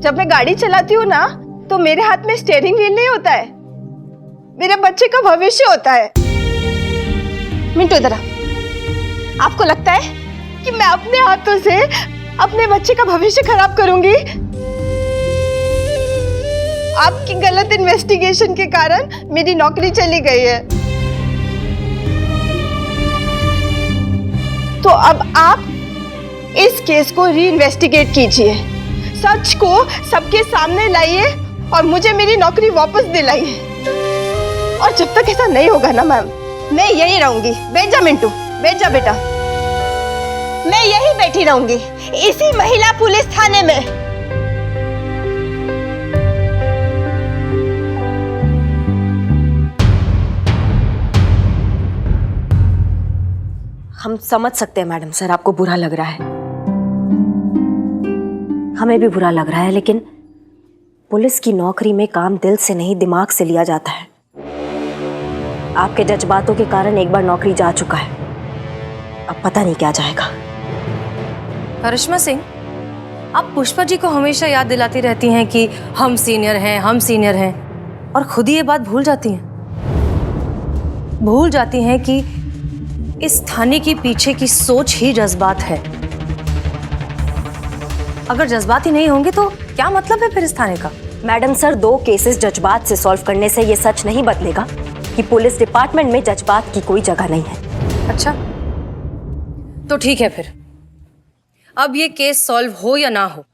जब मैं गाड़ी चलाती हूँ ना, तो मेरे हाथ में स्टीयरिंग व्हील नहीं होता है, मेरे बच्चे का भविष्य होता है। मिंटू इधर आ। आपको लगता है कि मैं अपने हाथों से अपने बच्चे का भविष्य खराब करूंगी? आपकी गलत इन्वेस्टिगेशन के कारण मेरी नौकरी चली गई है। तो अब आप इस केस को री इन्वेस्टिगेट कीजिए, सच को सबके सामने लाइए और मुझे मेरी नौकरी वापस दिलाइए। और जब तक ऐसा नहीं होगा ना मैम, मैं यही रहूंगी। बैठ जा मिंटू, बैठ जा बेटा, मैं यही बैठी रहूंगी इसी महिला पुलिस थाने में। हम समझ सकते हैं मैडम सर, आपको बुरा लग रहा है, हमें भी बुरा लग रहा है, लेकिन पुलिस की नौकरी में काम दिल से नहीं दिमाग से लिया जाता है। आपके जज्बातों के कारण एक बार नौकरी जा चुका है, अब पता नहीं क्या जाएगा। करिश्मा सिंह आप पुष्पा जी को हमेशा याद दिलाती रहती हैं कि हम सीनियर हैं, और खुद ही ये बात भूल जाती हैं कि इस थाने के पीछे की सोच ही जज्बात है। अगर जज्बात ही नहीं होंगे तो क्या मतलब है फिर इस थाने का? मैडम सर, 2 केसेस जज्बात से सॉल्व करने से ये सच नहीं बदलेगा कि पुलिस डिपार्टमेंट में जज्बात की कोई जगह नहीं है। अच्छा, तो ठीक है फिर। अब ये केस सॉल्व हो या ना हो,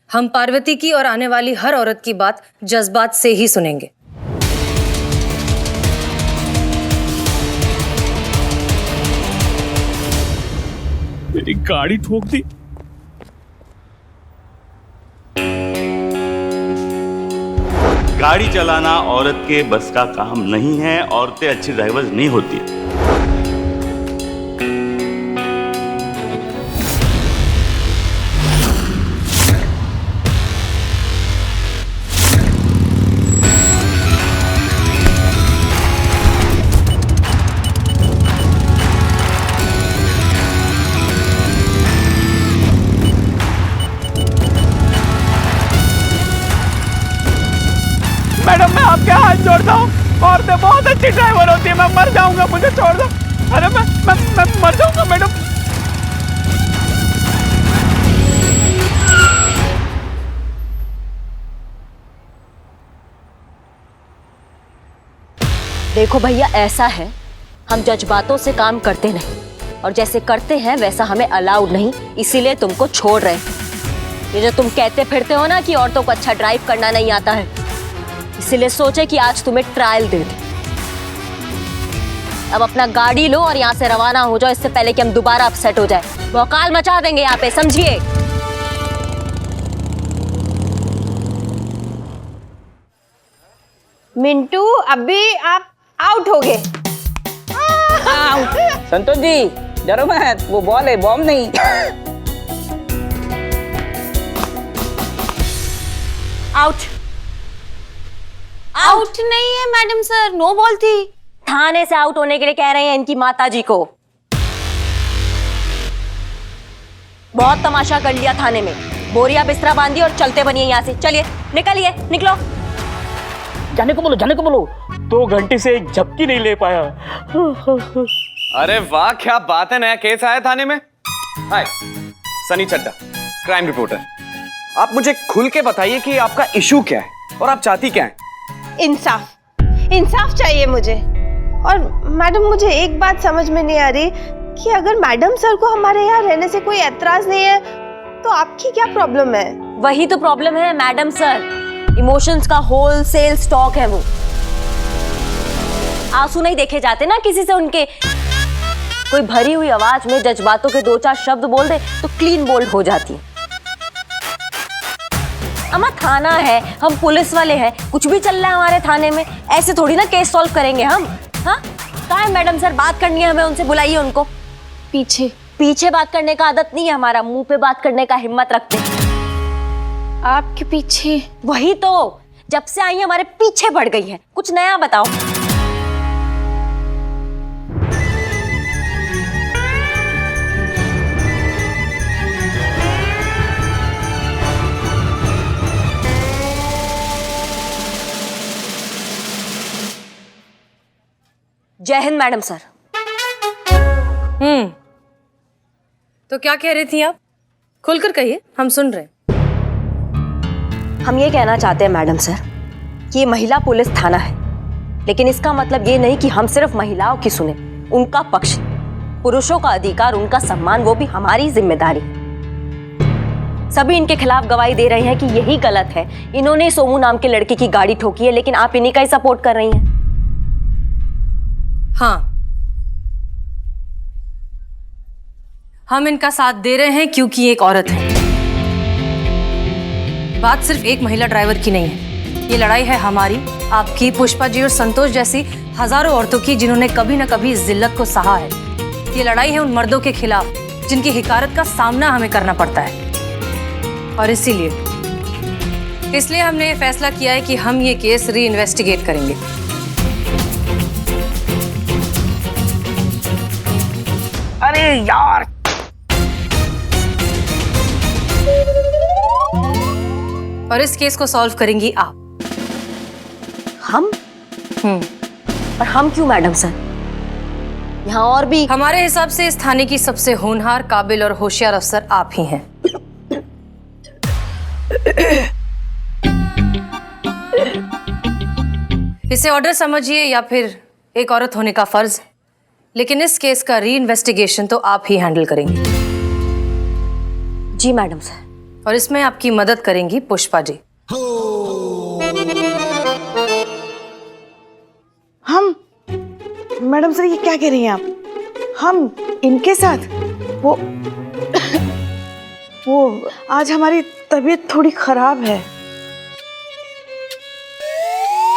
हम पार्वती की और आने वाली हर औरत की बात जज्बात से ही सुनेंगे। मेरी गाड़ी ठोक दी। गाड़ी चलाना औरत के बस का काम नहीं है। औरतें अच्छी ड्राइवर नहीं होती। मैडम, मैं आपके हाथ जोड़ता हूँ, औरतें बहुत अच्छी ड्राइवर होती है। मैं मर जाऊंगा, मुझे छोड़ दो। अरे मैं मर जाऊंगा मैडम। देखो भैया, ऐसा है, हम जज्बातों से काम करते नहीं, और जैसे करते हैं वैसा हमें अलाउड नहीं, इसीलिए तुमको छोड़ रहे हैं। ये जो तुम कहते फिरते हो ना कि औरतों को अच्छा ड्राइव करना नहीं आता है, इसीलिए सोचे कि आज तुम्हें ट्रायल दे दें। अब अपना गाड़ी लो और यहाँ से रवाना हो जाओ, इससे पहले कि हम दोबारा अपसेट हो जाए। भौकाल मचा देंगे यहाँ पे, समझिए। मिंटू, अभी आप आउट हो गए। संतोष जी, डरो मत, वो बॉल है, बॉम्ब नहीं। आउट। आउट नहीं है मैडम सर, नो बॉल थी। थाने से आउट होने के लिए कह रहे हैं इनकी माता जी को। बहुत तमाशा कर लिया थाने में। बोरिया बिस्तरा बांधी और चलते बनिए यहाँ से। चलिए, निकलिए, निकलो। जाने को बोलो। 2 घंटे से एक झपकी नहीं ले पाया। अरे वाह, क्या बात है, नया केस आया थाने में। हाय, सनी चड्डा, क्राइम रिपोर्टर। आप मुझे खुल के बताइए कि आपका इशू क्या है और आप चाहती क्या हैं? इंसाफ चाहिए मुझे। और मैडम, मुझे एक बात समझ में नहीं आ रही कि अगर मैडम सर को हमारे यहाँ रहने से कोई एतराज नहीं है तो आपकी क्या प्रॉब्लम है? वही तो प्रॉब्लम है मैडम सर, इमोशंस का होलसेल स्टॉक है वो। आंसू नहीं देखे जाते ना किसी से उनके। कोई भरी हुई आवाज में जज्बातों के 2-4 शब्द बोल दे तो क्लीन बोल्ड हो जाती है। अम्मा, थाना है, हम पुलिस वाले हैं, कुछ भी चल रहा है हमारे थाने में, ऐसे थोड़ी ना केस सॉल्व करेंगे हम। हाँ, कहाँ है मैडम सर? बात करनी है हमें उनसे, बुलाइए उनको। पीछे बात करने का आदत नहीं है हमारा, मुंह पे बात करने का हिम्मत रखते हैं। आपके पीछे? वही तो, जब से आई हमारे पीछे बढ़ गई है। कुछ नया बताओ। जय हिंद मैडम सर। तो क्या कह रही थी आप? खुलकर कहिए, हम सुन रहे हैं। हम ये कहना चाहते हैं मैडम सर कि ये महिला पुलिस थाना है, लेकिन इसका मतलब ये नहीं कि हम सिर्फ महिलाओं की सुने, उनका पक्ष। पुरुषों का अधिकार, उनका सम्मान, वो भी हमारी जिम्मेदारी है। सभी इनके खिलाफ गवाही दे रहे हैं कि यही गलत है, इन्होंने सोमू नाम के लड़के की गाड़ी ठोकी है, लेकिन आप इन्हीं का ही सपोर्ट कर रही हैं। हाँ, हम इनका साथ दे रहे हैं क्योंकि एक औरत है। बात सिर्फ एक महिला ड्राइवर की नहीं है, ये लड़ाई है हमारी, आपकी, पुष्पा जी और संतोष जैसी हजारों औरतों की जिन्होंने कभी न कभी इस जिल्लत को सहा है। ये लड़ाई है उन मर्दों के खिलाफ जिनकी हिकारत का सामना हमें करना पड़ता है। और इसलिए हमने ये फैसला किया है कि हम ये केस री इन्वेस्टिगेट करेंगे। अरे यार, और इस केस को सॉल्व करेंगी आप। हम? और हम क्यों मैडम सर? यहाँ और भी हमारे हिसाब से इस थाने की सबसे होनहार, काबिल और होशियार अफसर आप ही हैं। इसे ऑर्डर समझिए या फिर एक औरत होने का फर्ज, लेकिन इस केस का री इन्वेस्टिगेशन तो आप ही हैंडल करेंगी। जी मैडम सर। और इसमें आपकी मदद करेंगी पुष्पा जी। हम? मैडम सर ये क्या कह रही हैं आप? हम इनके साथ? वो आज हमारी तबीयत थोड़ी खराब है।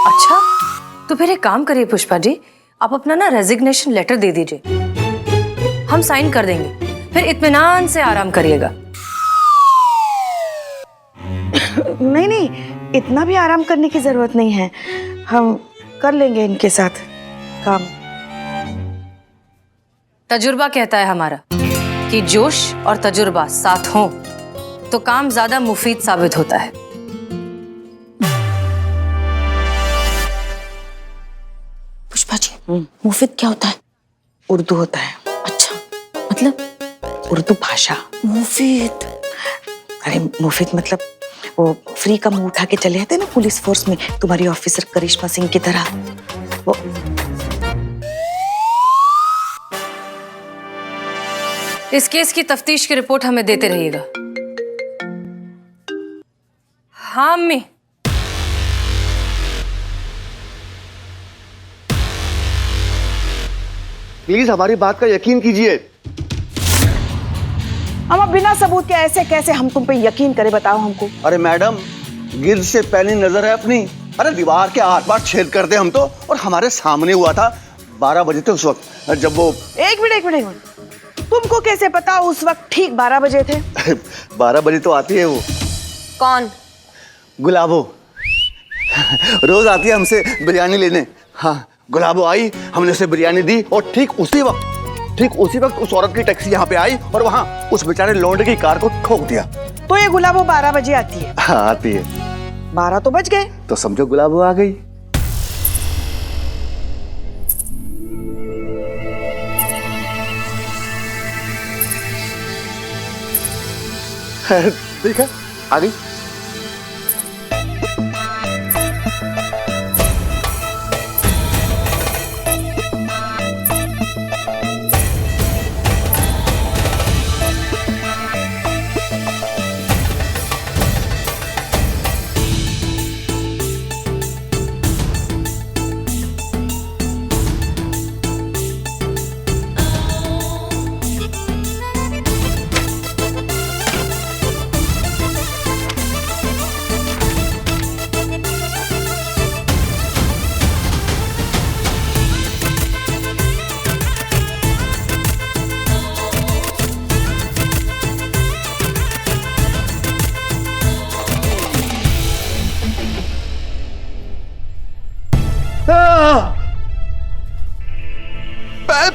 अच्छा, तो फिर एक काम करिए पुष्पा जी, आप अपना ना रेजिग्नेशन लेटर दे दीजिए, हम साइन कर देंगे, फिर इत्मीनान से आराम करिएगा। नहीं नहीं, इतना भी आराम करने की जरूरत नहीं है, हम कर लेंगे इनके साथ काम। तजुर्बा कहता है हमारा कि जोश और तजुर्बा साथ हो तो काम ज्यादा मुफीद साबित होता है। पुष्पा जी, मुफीद क्या होता है? उर्दू होता है। अच्छा, मतलब? उर्दू भाषा। मुफीद? अरे मुफीद मतलब वो फ्री का मुंह उठा के चले आते ना पुलिस फोर्स में, तुम्हारी ऑफिसर करिश्मा सिंह की तरह। वो इस केस की तफ्तीश की रिपोर्ट हमें देते रहिएगा। हाँ अम्मी। प्लीज हमारी बात का यकीन कीजिए। हम अब बिना सबूत के ऐसे कैसे हम तुम पे यकीन करें, बताओ हमको। अरे मैडम, गिर्द से पहली नजर है अपनी। अरे दीवार के आर पार छेद कर दे हम तो, और हमारे सामने हुआ था 12 बजे थे उस वक्त जब वो। एक मिनट, तुमको कैसे पता उस वक्त ठीक 12 बजे थे? 12 बजे तो आती है वो। कौन? गुलाबो। रोज आती है हमसे बिरयानी लेने। हाँ, गुलाबो आई, हमने उसे बिरयानी दी, और ठीक उसी वक्त उस औरत की टैक्सी यहाँ पे आई और वहाँ उस बेचारे लौंडे की कार को ठोक दिया। तो ये गुलाबो 12 बजे आती है? हाँ आती है। 12 तो बज गए। तो समझो गुलाबो आ गई। ठीक है, आ गई।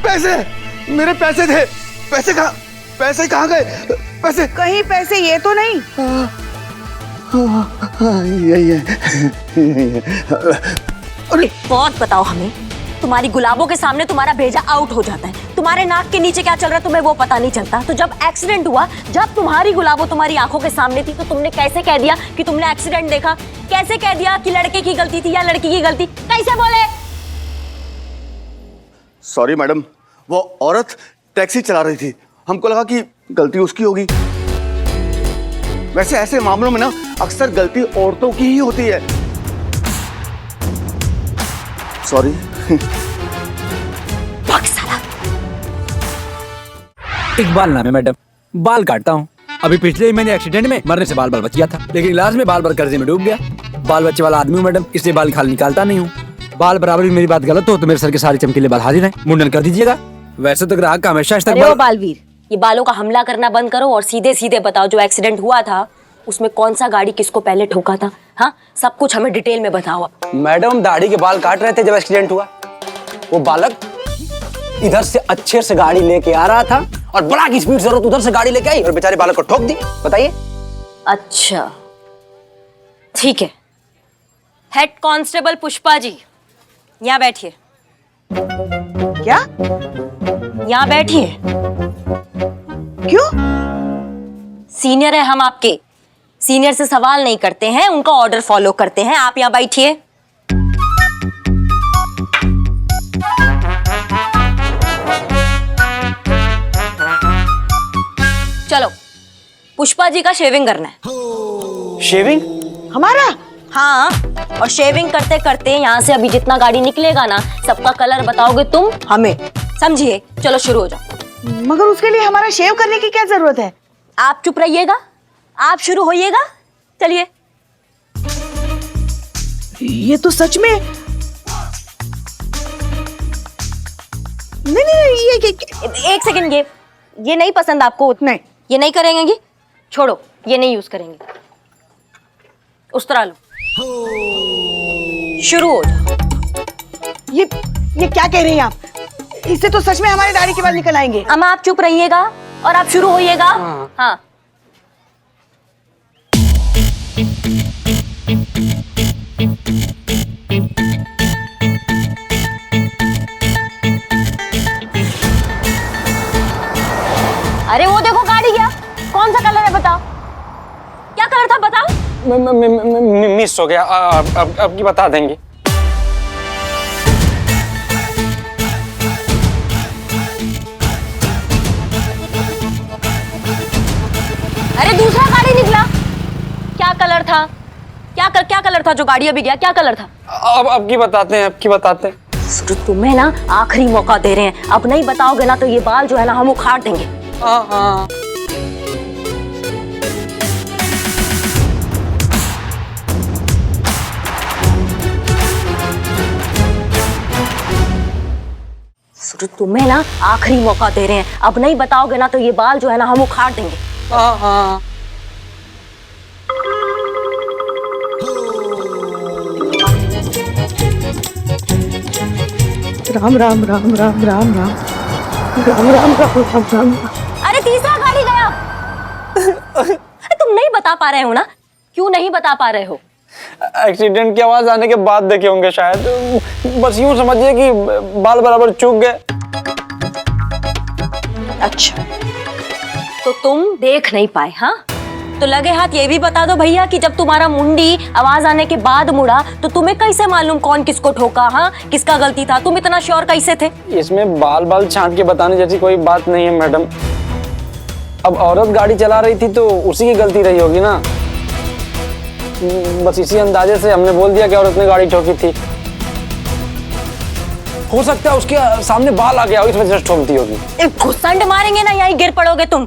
पैसे, मेरे पैसे थे। पैसे कहाँ गए? पैसे कहीं पैसे ये तो नहीं। यही है। अरे बहुत बताओ हमें, तुम्हारी गुलाबों के सामने तुम्हारा भेजा आउट हो जाता है, तुम्हारे नाक के नीचे क्या चल रहा है तुम्हें वो पता नहीं चलता। तो जब एक्सीडेंट हुआ, जब तुम्हारी गुलाबों तुम्हारी आंखों के सामने थी, तो तुमने कैसे कह दिया कि तुमने एक्सीडेंट देखा? कैसे कह दिया कि लड़के की गलती थी या लड़की की गलती? कैसे बोले? सॉरी मैडम, वो औरत टैक्सी चला रही थी, हमको लगा कि गलती उसकी होगी। वैसे ऐसे मामलों में ना अक्सर गलती औरतों की ही होती है। सॉरी। इकबाल नाम है मैडम, बाल काटता हूँ। अभी पिछले ही महीने एक्सीडेंट में मरने से बाल बच गया था, लेकिन इलाज में बाल कर्जे में डूब गया। बाल बच्चे वाला आदमी हूँ मैडम, इसलिए बाल खाल निकालता नहीं हूँ। बाल बराबर भी मेरी बात गलत हो तो मेरे सर के सारे चमकीले बाल हाजिर हैं, मुंडन कर दीजिएगा। वैसे तो ग्राहक का हमेशा बालवीर, ये बालों का हमला करना बंद करो और सीधे सीधे बताओ जो एक्सीडेंट हुआ था उसमें कौन सा गाड़ी किसको पहले ठोका था। हाँ, सब कुछ हमें डिटेल में बताओ। मैडम दाढ़ी के बाल काट रहे थे जब एक्सीडेंट हुआ। वो बालक इधर से अच्छे से गाड़ी लेके आ रहा था और बड़ा की स्पीड से उधर से गाड़ी लेके आई और बेचारे बालक को ठोक दी। बताइए। अच्छा, ठीक है, हेड कांस्टेबल पुष्पा जी यहाँ बैठिए। क्या? यहाँ बैठिए। क्यों? सीनियर है हम आपके, सीनियर से सवाल नहीं करते हैं, उनका ऑर्डर फॉलो करते हैं। आप यहाँ बैठिए। चलो, पुष्पा जी का शेविंग करना है। शेविंग? हमारा? हाँ, और शेविंग करते करते यहाँ से अभी जितना गाड़ी निकलेगा ना, सबका कलर बताओगे तुम हमें, समझिए? चलो शुरू हो जाओ। मगर उसके लिए हमारा शेव करने की क्या जरूरत है? आप चुप रहिएगा, आप शुरू होइएगा। चलिए। ये तो सच में नहीं नहीं ये एक सेकंड, ये नहीं पसंद आपको? नहीं, ये नहीं करेंगे? छोड़ो, ये नहीं यूज करेंगे। उस तरह लो, शुरू हो जाओ। ये क्या कह रही हैं आप? इससे तो सच में हमारे दाढ़ी के बाल निकल आएंगे। अम्मा आप चुप रहिएगा और आप शुरू होइएगा। हाँ। अरे वो देखो गाड़ी गया। कौन सा कलर है बताओ? क्या कलर था बताओ? मिस हो गया, अब की बता देंगे। अरे दूसरा गाड़ी निकला। क्या कलर था? क्या कलर था जो गाड़ी अभी गया? क्या कलर था? अब की बताते हैं, अब की बताते हैं। तुम्हें ना आखिरी मौका दे रहे हैं, अब नहीं बताओगे ना तो ये बाल जो है ना हम उखाड़ देंगे। हाँ। तुम्हें ना आखिरी मौका दे रहे हैं, अब नहीं बताओगे ना तो ये बाल जो है ना हम उखाड़ देंगे। हाँ। राम राम राम राम राम राम राम राम राम राम। अरे तीसरा गाड़ी गया। अरे तुम नहीं बता पा रहे हो ना? क्यों नहीं बता पा रहे हो? एक्सीडेंट की आवाज आने के बाद देखे होंगे शायद। बस यूं समझिए कि बाल बराबर चूक गए। अच्छा, तो तुम देख नहीं पाए? हाँ, तो लगे हाथ ये भी बता दो भैया कि जब तुम्हारा मुंडी आवाज आने के बाद मुड़ा तो तुम्हें कैसे मालूम कौन किसको ठोका? हाँ, किसका गलती था? तुम इतना श्योर कैसे थे? इसमें बाल छांट के बताने जैसी कोई बात नहीं है मैडम। अब औरत गाड़ी चला रही थी तो उसी की गलती रही होगी ना। बस इसी अंदाजे से हमने बोल दिया कि औरत ने गाड़ी ठोकी थी। हो सकता है उसके सामने बाल आ गया हो, इस वजह से ठोक दी होगी। घुसंड मारेंगे ना, यहीं गिर पड़ोगे तुम।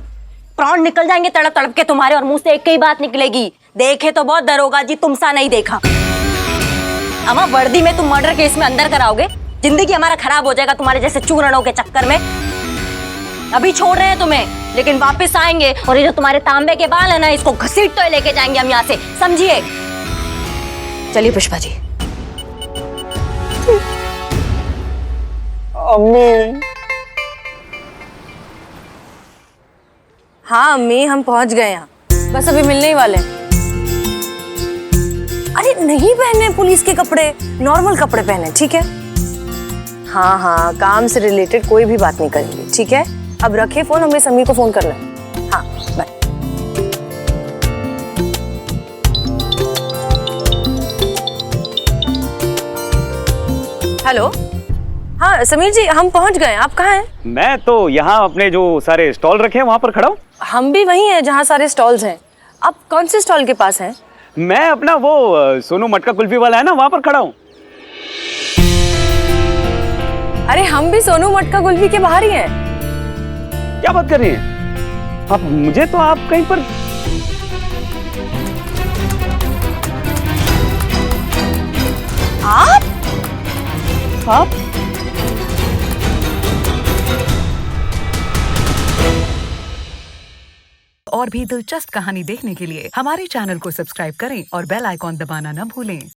प्राण निकल जाएंगे तड़प तड़प के तुम्हारे, और मुंह से एक ही बात निकलेगी, देखे तो बहुत दरोगा जी, तुमसा नहीं देखा। अम्मा वर्दी में तुम मर्डर केस में अंदर कराओगे, जिंदगी हमारा खराब हो जाएगा तुम्हारे जैसे चूरणों के चक्कर में। अभी छोड़ रहे हैं तुम्हें, लेकिन वापस आएंगे और ये जो तुम्हारे तांबे के बाल है ना, इसको घसीट तो लेके जाएंगे हम यहाँ से, समझिए? चलिए पुष्पा जी। अम्मी। हाँ अम्मी, हम पहुंच गए यहाँ, बस अभी मिलने ही वाले हैं। अरे नहीं पहने पुलिस के कपड़े, नॉर्मल कपड़े पहने, ठीक है? हाँ, काम से रिलेटेड कोई भी बात नहीं करेंगे, ठीक है? अब रखे फोन, हमें समीर को फोन करना है। हाँ बाय। हेलो, हाँ समीर जी, हम पहुंच गए, आप कहाँ हैं? मैं तो यहाँ अपने जो सारे स्टॉल रखे हैं वहाँ पर खड़ा हूँ। हम भी वहीं हैं जहाँ सारे स्टॉल्स हैं। आप कौन से स्टॉल के पास हैं? मैं अपना वो सोनू मटका कुल्फी वाला है ना, वहाँ पर खड़ा हूँ। अरे हम भी सोनू मटका कुल्फी के बाहर ही हैं। क्या बात कर रही हैं आप? मुझे तो आप कहीं पर आप और भी दिलचस्प कहानी देखने के लिए हमारे चैनल को सब्सक्राइब करें और बेल आइकॉन दबाना न भूलें।